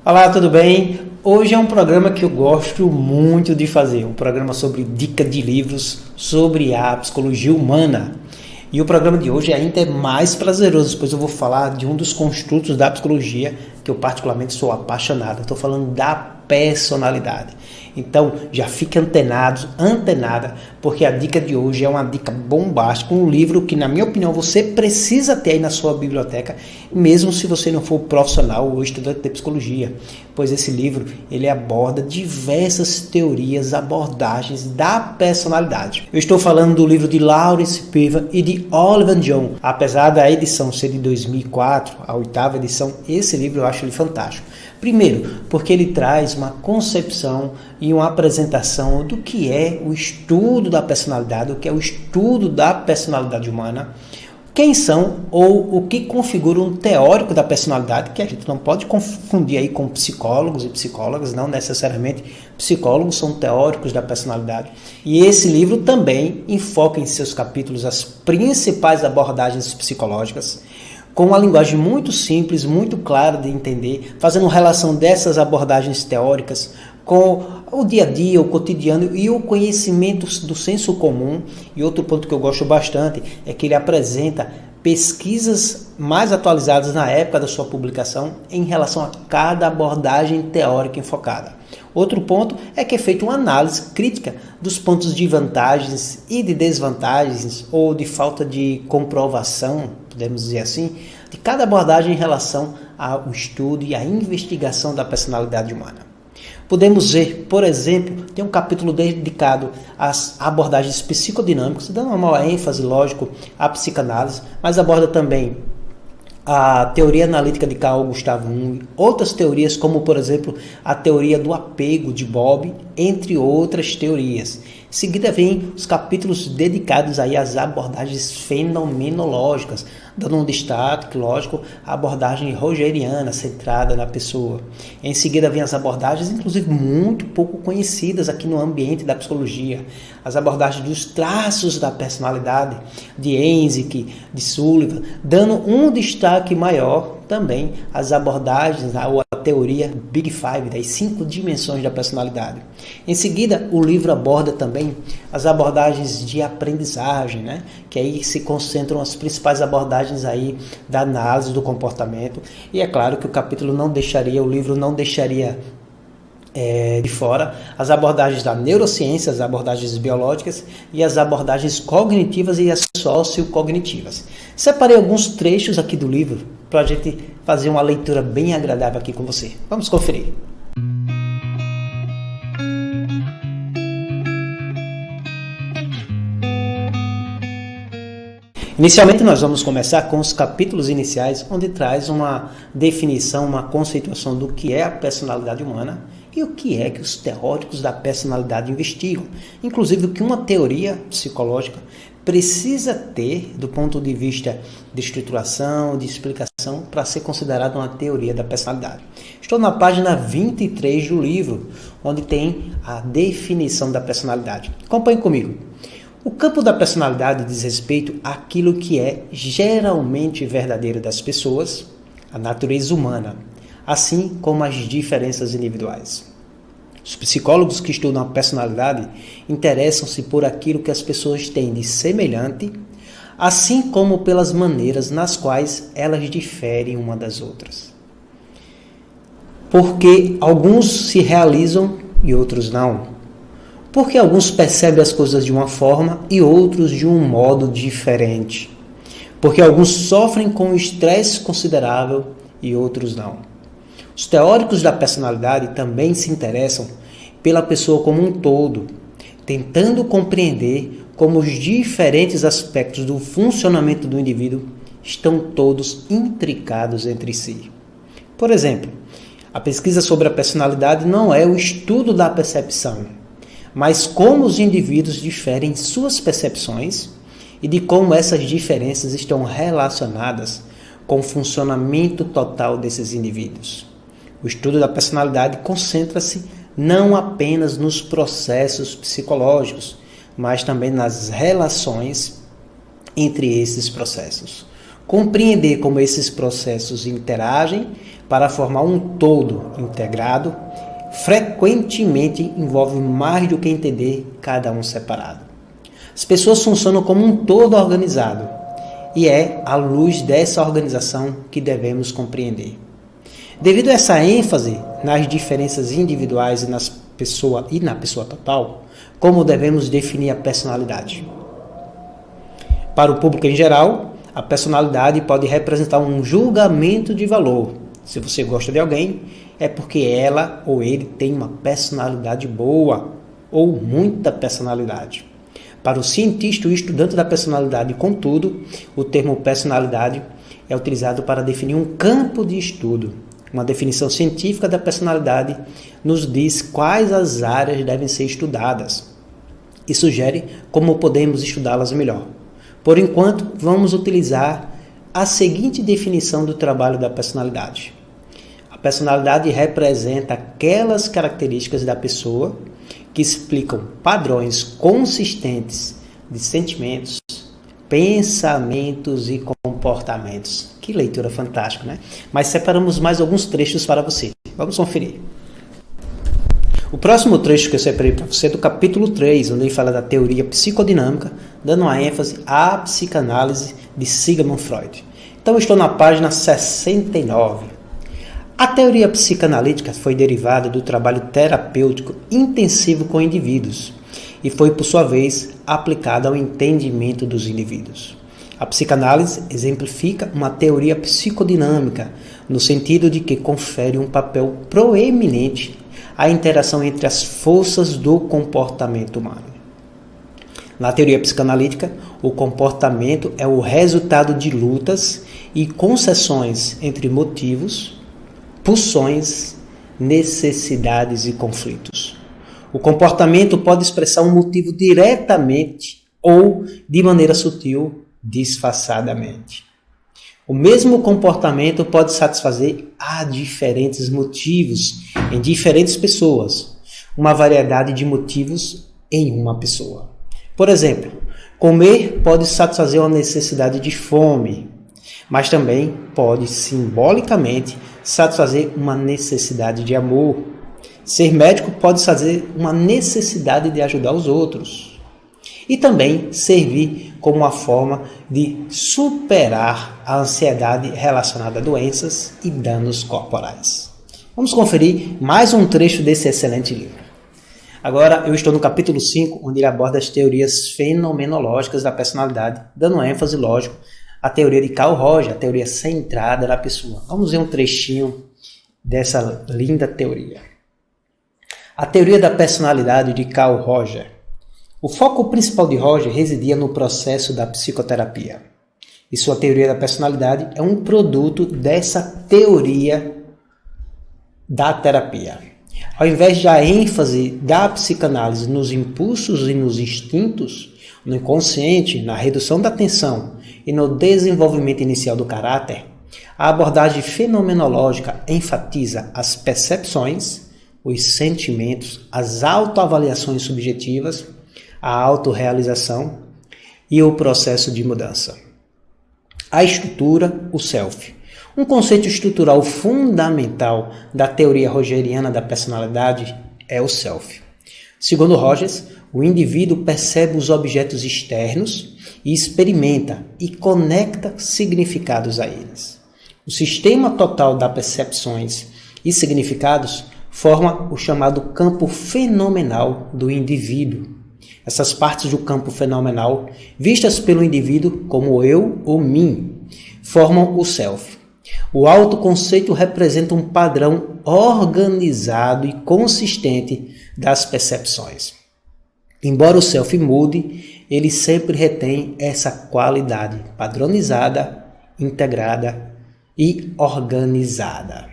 Olá, tudo bem? Hoje é um programa que eu gosto muito de fazer, um programa sobre dica de livros sobre a psicologia humana. E o programa de hoje ainda é mais prazeroso, pois eu vou falar de um dos construtos da psicologia que eu particularmente sou apaixonado. Estou falando da personalidade. Então, já fique antenada, porque a dica de hoje é uma dica bombástica, um livro que, na minha opinião, você precisa ter aí na sua biblioteca, mesmo se você não for profissional ou estudante de psicologia, pois esse livro, ele aborda diversas teorias, abordagens da personalidade. Eu estou falando do livro de Lawrence Piva e de Oliver John. Apesar da edição ser de 2004, a 8ª edição, esse livro eu acho ele fantástico. Primeiro, porque ele traz uma concepção e uma apresentação do que é o estudo da personalidade, o que é o estudo da personalidade humana, quem são ou o que configura um teórico da personalidade, que a gente não pode confundir aí com psicólogos e psicólogas, não necessariamente psicólogos são teóricos da personalidade. E esse livro também enfoca em seus capítulos as principais abordagens psicológicas, com uma linguagem muito simples, muito clara de entender, fazendo relação dessas abordagens teóricas com o dia a dia, o cotidiano e o conhecimento do senso comum. E outro ponto que eu gosto bastante é que ele apresenta pesquisas mais atualizadas na época da sua publicação em relação a cada abordagem teórica enfocada. Outro ponto é que é feita uma análise crítica dos pontos de vantagens e de desvantagens ou de falta de comprovação, podemos dizer assim, de cada abordagem em relação ao estudo e à investigação da personalidade humana. Podemos ver, por exemplo, tem um capítulo dedicado às abordagens psicodinâmicas, dando uma maior ênfase, lógico, à psicanálise, mas aborda também a teoria analítica de Carl Gustav Jung, outras teorias como, por exemplo, a teoria do apego de Bob, entre outras teorias. Em seguida vem os capítulos dedicados aí às abordagens fenomenológicas, dando um destaque, lógico, à abordagem rogeriana, centrada na pessoa. Em seguida vem as abordagens, inclusive, muito pouco conhecidas aqui no ambiente da psicologia, as abordagens dos traços da personalidade, de Einsick, de Sullivan, dando um destaque maior também às abordagens, ou a teoria Big Five, das 5 dimensões da personalidade. Em seguida, o livro aborda também as abordagens de aprendizagem, né? Que aí se concentram as principais abordagens aí da análise do comportamento. E é claro que o livro não deixaria de fora as abordagens da neurociência, as abordagens biológicas e as abordagens cognitivas e as sociocognitivas. Separei alguns trechos aqui do livro para a gente fazer uma leitura bem agradável aqui com você. Vamos conferir. Inicialmente nós vamos começar com os capítulos iniciais, onde traz uma definição, uma conceituação do que é a personalidade humana e o que é que os teóricos da personalidade investigam. Inclusive o que uma teoria psicológica precisa ter do ponto de vista de estruturação, de explicação, para ser considerada uma teoria da personalidade. Estou na página 23 do livro, onde tem a definição da personalidade. Acompanhe comigo. O campo da personalidade diz respeito àquilo que é geralmente verdadeiro das pessoas, a natureza humana, assim como as diferenças individuais. Os psicólogos que estudam a personalidade interessam-se por aquilo que as pessoas têm de semelhante, assim como pelas maneiras nas quais elas diferem uma das outras. Porque alguns se realizam e outros não. Porque alguns percebem as coisas de uma forma e outros de um modo diferente. Porque alguns sofrem com um estresse considerável e outros não. Os teóricos da personalidade também se interessam pela pessoa como um todo, tentando compreender como os diferentes aspectos do funcionamento do indivíduo estão todos intricados entre si. Por exemplo, a pesquisa sobre a personalidade não é o estudo da percepção, mas como os indivíduos diferem em suas percepções e de como essas diferenças estão relacionadas com o funcionamento total desses indivíduos. O estudo da personalidade concentra-se não apenas nos processos psicológicos, mas também nas relações entre esses processos. Compreender como esses processos interagem para formar um todo integrado frequentemente envolve mais do que entender cada um separado. As pessoas funcionam como um todo organizado e é à luz dessa organização que devemos compreender. Devido a essa ênfase nas diferenças individuais e na pessoa total, como devemos definir a personalidade? Para o público em geral, a personalidade pode representar um julgamento de valor. Se você gosta de alguém, é porque ela ou ele tem uma personalidade boa ou muita personalidade. Para o cientista e estudante da personalidade, contudo, o termo personalidade é utilizado para definir um campo de estudo. Uma definição científica da personalidade nos diz quais as áreas devem ser estudadas e sugere como podemos estudá-las melhor. Por enquanto, vamos utilizar a seguinte definição do trabalho da personalidade. A personalidade representa aquelas características da pessoa que explicam padrões consistentes de sentimentos, pensamentos e comportamentos. Que leitura fantástica, né? Mas separamos mais alguns trechos para você. Vamos conferir. O próximo trecho que eu separei para você é do capítulo 3, onde ele fala da teoria psicodinâmica, dando uma ênfase à psicanálise de Sigmund Freud. Então, eu estou na página 69. A teoria psicanalítica foi derivada do trabalho terapêutico intensivo com indivíduos e foi, por sua vez, aplicada ao entendimento dos indivíduos. A psicanálise exemplifica uma teoria psicodinâmica, no sentido de que confere um papel proeminente à interação entre as forças do comportamento humano. Na teoria psicanalítica, o comportamento é o resultado de lutas e concessões entre motivos, pulsões, necessidades e conflitos. O comportamento pode expressar um motivo diretamente ou, de maneira sutil, disfarçadamente. O mesmo comportamento pode satisfazer a diferentes motivos em diferentes pessoas, uma variedade de motivos em uma pessoa. Por exemplo, comer pode satisfazer uma necessidade de fome, mas também pode simbolicamente satisfazer uma necessidade de amor. Ser médico pode satisfazer uma necessidade de ajudar os outros. E também servir como uma forma de superar a ansiedade relacionada a doenças e danos corporais. Vamos conferir mais um trecho desse excelente livro. Agora eu estou no capítulo 5, onde ele aborda as teorias fenomenológicas da personalidade, dando ênfase, lógico, à teoria de Carl Rogers, a teoria centrada na pessoa. Vamos ver um trechinho dessa linda teoria. A teoria da personalidade de Carl Rogers. O foco principal de Rogers residia no processo da psicoterapia. E sua teoria da personalidade é um produto dessa teoria da terapia. Ao invés da ênfase da psicanálise nos impulsos e nos instintos, no inconsciente, na redução da tensão e no desenvolvimento inicial do caráter, a abordagem fenomenológica enfatiza as percepções, os sentimentos, as autoavaliações subjetivas, a autorrealização e o processo de mudança. A estrutura, o self. Um conceito estrutural fundamental da teoria rogeriana da personalidade é o self. Segundo Rogers, o indivíduo percebe os objetos externos e experimenta e conecta significados a eles. O sistema total das percepções e significados forma o chamado campo fenomenal do indivíduo. Essas partes do campo fenomenal, vistas pelo indivíduo como eu ou mim, formam o self. O autoconceito representa um padrão organizado e consistente das percepções. Embora o self mude, ele sempre retém essa qualidade padronizada, integrada e organizada.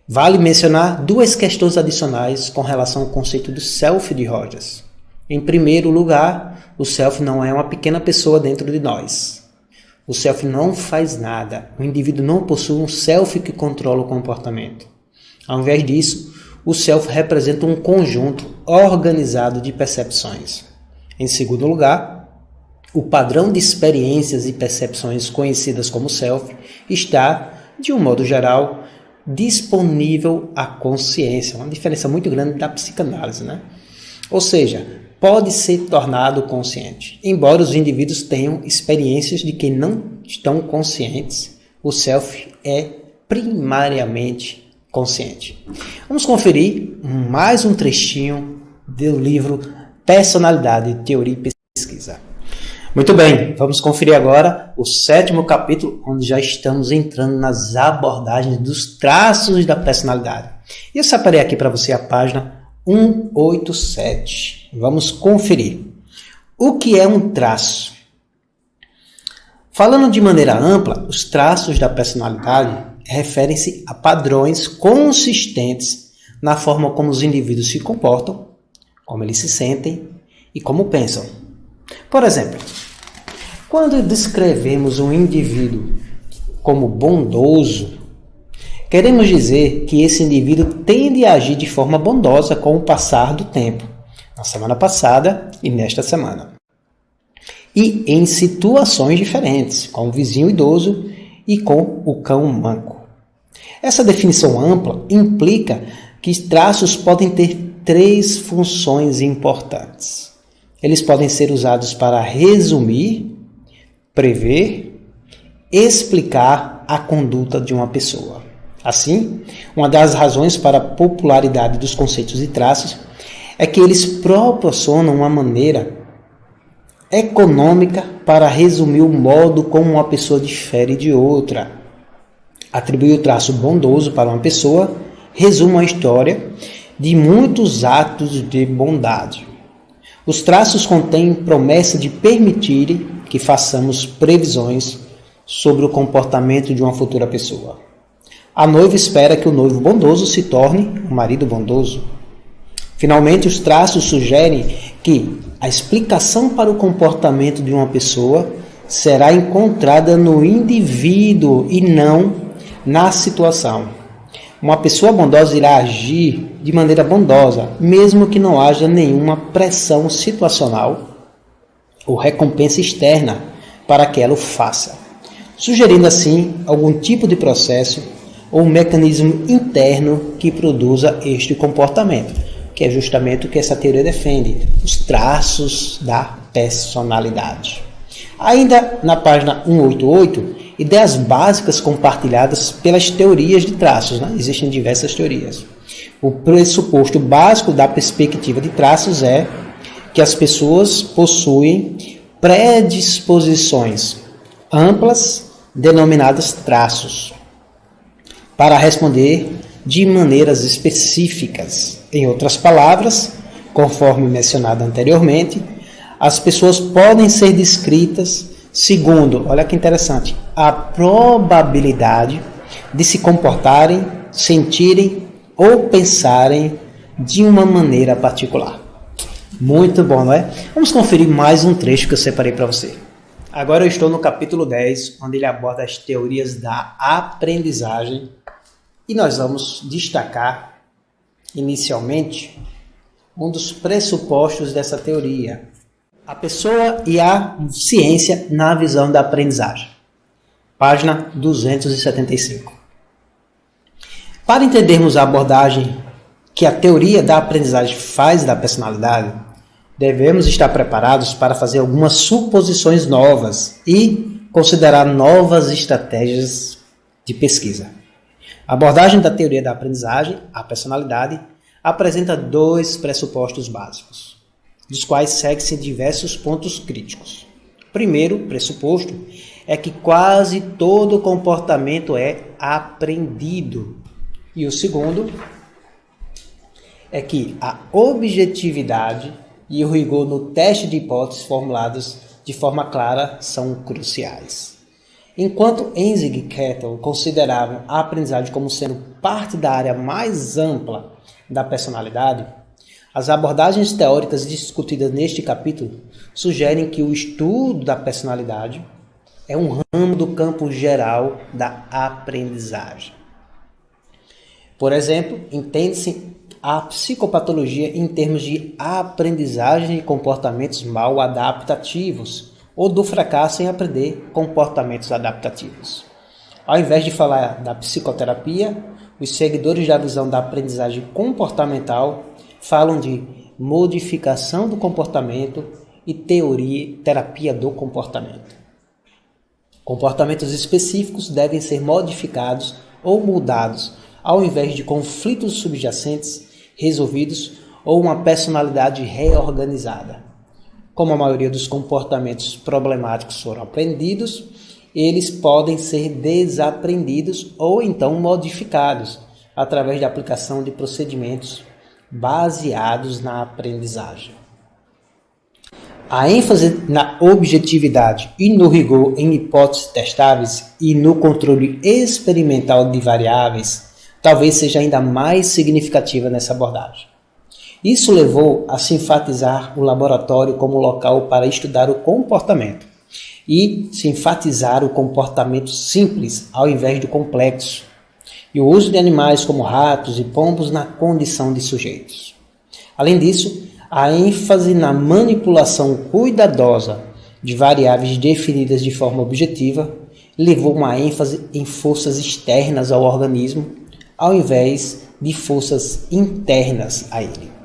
Vale mencionar duas questões adicionais com relação ao conceito do self de Rogers. Em primeiro lugar, o self não é uma pequena pessoa dentro de nós. O self não faz nada. O indivíduo não possui um self que controla o comportamento. Ao invés disso, o self representa um conjunto organizado de percepções. Em segundo lugar, O padrão de experiências e percepções conhecidas como self está, de um modo geral, disponível à consciência. Uma diferença muito grande da psicanálise, né? Ou seja, pode ser tornado consciente. Embora os indivíduos tenham experiências de que não estão conscientes, o self é primariamente consciente. Vamos conferir mais um trechinho do livro Personalidade, Teoria e Pesquisa. Muito bem, vamos conferir agora o 7º capítulo, onde já estamos entrando nas abordagens dos traços da personalidade. E eu separei aqui para você a página 187. Vamos conferir. O que é um traço? Falando de maneira ampla, os traços da personalidade referem-se a padrões consistentes na forma como os indivíduos se comportam, como eles se sentem e como pensam. Por exemplo, quando descrevemos um indivíduo como bondoso, queremos dizer que esse indivíduo tende a agir de forma bondosa com o passar do tempo, na semana passada e nesta semana. E em situações diferentes, com o vizinho idoso e com o cão manco. Essa definição ampla implica que traços podem ter 3 funções importantes. Eles podem ser usados para resumir, prever, explicar a conduta de uma pessoa. Assim, uma das razões para a popularidade dos conceitos de traços é que eles proporcionam uma maneira econômica para resumir o modo como uma pessoa difere de outra. Atribuir o traço bondoso para uma pessoa resume uma história de muitos atos de bondade. Os traços contêm promessa de permitir que façamos previsões sobre o comportamento de uma futura pessoa. A noiva espera que o noivo bondoso se torne um marido bondoso. Finalmente, os traços sugerem que a explicação para o comportamento de uma pessoa será encontrada no indivíduo e não na situação. Uma pessoa bondosa irá agir de maneira bondosa, mesmo que não haja nenhuma pressão situacional ou recompensa externa para que ela o faça, sugerindo assim algum tipo de processo ou mecanismo interno que produza este comportamento, que é justamente o que essa teoria defende, os traços da personalidade. Ainda na página 188, ideias básicas compartilhadas pelas teorias de traços, né? Existem diversas teorias. O pressuposto básico da perspectiva de traços é que as pessoas possuem predisposições amplas, denominadas traços, para responder de maneiras específicas. Em outras palavras, conforme mencionado anteriormente, as pessoas podem ser descritas segundo, olha que interessante, a probabilidade de se comportarem, sentirem ou pensarem de uma maneira particular. Muito bom, não é? Vamos conferir mais um trecho que eu separei para você. Agora eu estou no capítulo 10, onde ele aborda as teorias da aprendizagem e nós vamos destacar, inicialmente, um dos pressupostos dessa teoria. A pessoa e a ciência na visão da aprendizagem. Página 275. Para entendermos a abordagem que a teoria da aprendizagem faz da personalidade, devemos estar preparados para fazer algumas suposições novas e considerar novas estratégias de pesquisa. A abordagem da teoria da aprendizagem, a personalidade, apresenta 2 pressupostos básicos, dos quais segue-se diversos pontos críticos. O primeiro pressuposto é que quase todo comportamento é aprendido. E o segundo é que a objetividade e o rigor no teste de hipóteses formuladas de forma clara são cruciais. Enquanto Enzig e Kettle consideravam a aprendizagem como sendo parte da área mais ampla da personalidade, as abordagens teóricas discutidas neste capítulo sugerem que o estudo da personalidade é um ramo do campo geral da aprendizagem. Por exemplo, entende-se a psicopatologia em termos de aprendizagem e comportamentos mal adaptativos, ou do fracasso em aprender comportamentos adaptativos. Ao invés de falar da psicoterapia, os seguidores da visão da aprendizagem comportamental falam de modificação do comportamento e terapia do comportamento. Comportamentos específicos devem ser modificados ou mudados, ao invés de conflitos subjacentes resolvidos ou uma personalidade reorganizada. Como a maioria dos comportamentos problemáticos foram aprendidos, eles podem ser desaprendidos ou então modificados através da aplicação de procedimentos baseados na aprendizagem. A ênfase na objetividade e no rigor em hipóteses testáveis e no controle experimental de variáveis talvez seja ainda mais significativa nessa abordagem. Isso levou a se enfatizar o laboratório como local para estudar o comportamento e se enfatizar o comportamento simples ao invés do complexo, e o uso de animais como ratos e pombos na condição de sujeitos. Além disso, a ênfase na manipulação cuidadosa de variáveis definidas de forma objetiva levou uma ênfase em forças externas ao organismo, ao invés de forças internas a ele.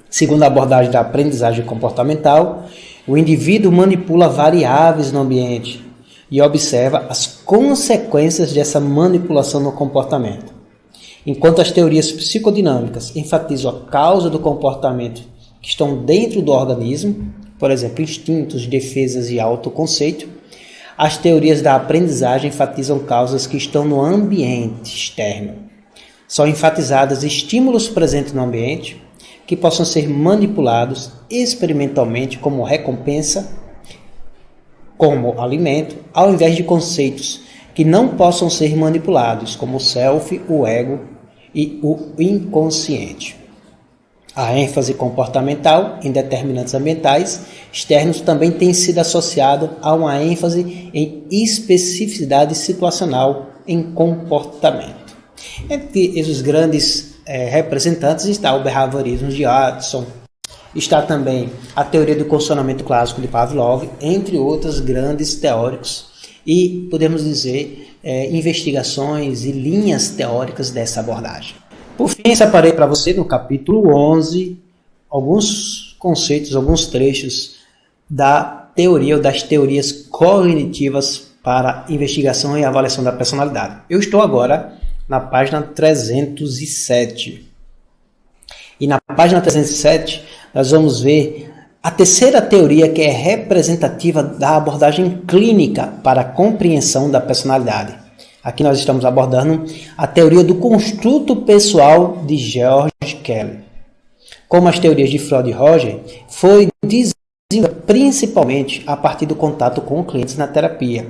Segundo a abordagem da aprendizagem comportamental, o indivíduo manipula variáveis no ambiente e observa as consequências dessa manipulação no comportamento. Enquanto as teorias psicodinâmicas enfatizam a causa do comportamento que estão dentro do organismo, por exemplo, instintos, defesas e autoconceito, as teorias da aprendizagem enfatizam causas que estão no ambiente externo. São enfatizados estímulos presentes no ambiente que possam ser manipulados experimentalmente como recompensa, como alimento, ao invés de conceitos que não possam ser manipulados, como o self, o ego e o inconsciente. A ênfase comportamental em determinantes ambientais externos também tem sido associada a uma ênfase em especificidade situacional em comportamento. Entre esses grandes representantes está o behaviorismo de Watson, está também a teoria do condicionamento clássico de Pavlov, entre outros grandes teóricos, e podemos dizer investigações e linhas teóricas dessa abordagem. Por fim, separei para você no capítulo 11 alguns conceitos, alguns trechos da teoria ou das teorias cognitivas para investigação e avaliação da personalidade. Eu estou agora na página 307. E na página 307 nós vamos ver a terceira teoria, que é representativa da abordagem clínica para a compreensão da personalidade. Aqui nós estamos abordando a teoria do construto pessoal de George Kelly. Como as teorias de Freud e Roger, foi desenvolvida principalmente a partir do contato com clientes na terapia.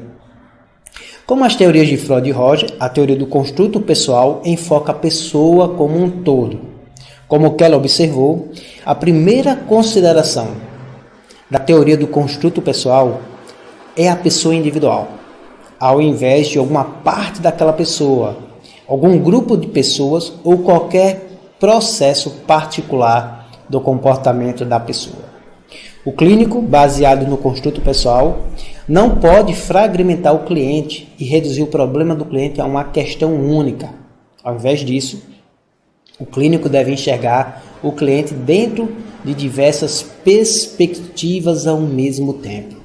Como as teorias de Freud e Roger, a teoria do construto pessoal enfoca a pessoa como um todo. Como Kelly observou, a primeira consideração da teoria do construto pessoal é a pessoa individual, ao invés de alguma parte daquela pessoa, algum grupo de pessoas ou qualquer processo particular do comportamento da pessoa. O clínico, baseado no construto pessoal, não pode fragmentar o cliente e reduzir o problema do cliente a uma questão única. Ao invés disso, o clínico deve enxergar o cliente dentro de diversas perspectivas ao mesmo tempo.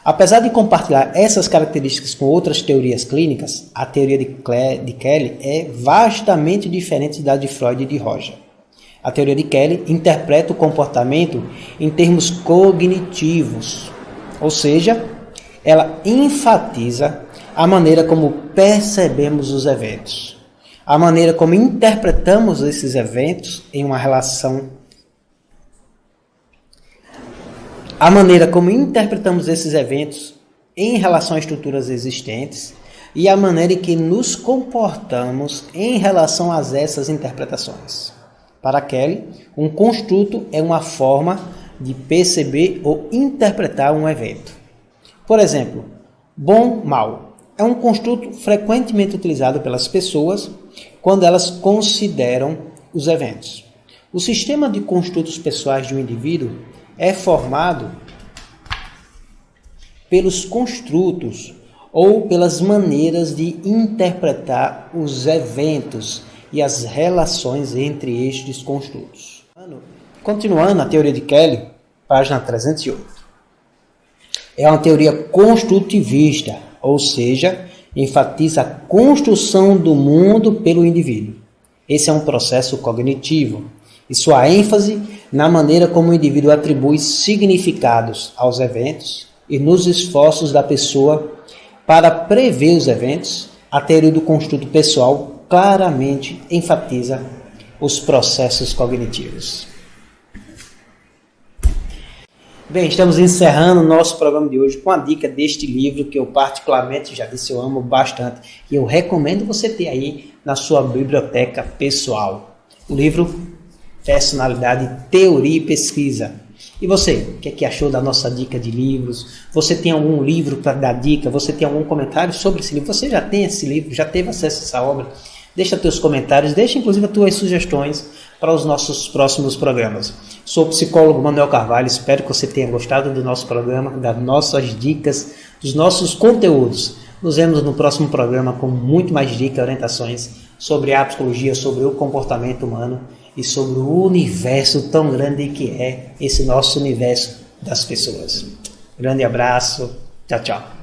Apesar de compartilhar essas características com outras teorias clínicas, a teoria de Kelly é vastamente diferente da de Freud e de Roger. A teoria de Kelly interpreta o comportamento em termos cognitivos, ou seja, ela enfatiza a maneira como percebemos os eventos, a maneira como interpretamos esses eventos em uma relação, a maneira como interpretamos esses eventos em relação a estruturas existentes e a maneira em que nos comportamos em relação a essas interpretações. Para Kelly, um construto é uma forma de perceber ou interpretar um evento. Por exemplo, bom, mal é um construto frequentemente utilizado pelas pessoas quando elas consideram os eventos. O sistema de construtos pessoais de um indivíduo é formado pelos construtos ou pelas maneiras de interpretar os eventos e as relações entre estes construtos. Continuando a teoria de Kelly, página 308. É uma teoria construtivista, ou seja, enfatiza a construção do mundo pelo indivíduo. Esse é um processo cognitivo, e sua ênfase na maneira como o indivíduo atribui significados aos eventos e nos esforços da pessoa para prever os eventos. A teoria do construto pessoal claramente enfatiza os processos cognitivos. Bem, estamos encerrando o nosso programa de hoje com a dica deste livro que eu particularmente, já disse, eu amo bastante e eu recomendo você ter aí na sua biblioteca pessoal. O livro Personalidade, Teoria e Pesquisa. E você, o que achou da nossa dica de livros? Você tem algum livro para dar dica? Você tem algum comentário sobre esse livro? Você já tem esse livro? Já teve acesso a essa obra? Deixa teus comentários, deixa inclusive as tuas sugestões para os nossos próximos programas. Sou o psicólogo Manuel Carvalho, espero que você tenha gostado do nosso programa, das nossas dicas, dos nossos conteúdos. Nos vemos no próximo programa com muito mais dicas e orientações sobre a psicologia, sobre o comportamento humano e sobre o universo tão grande que é esse nosso universo das pessoas. Grande abraço, tchau, tchau.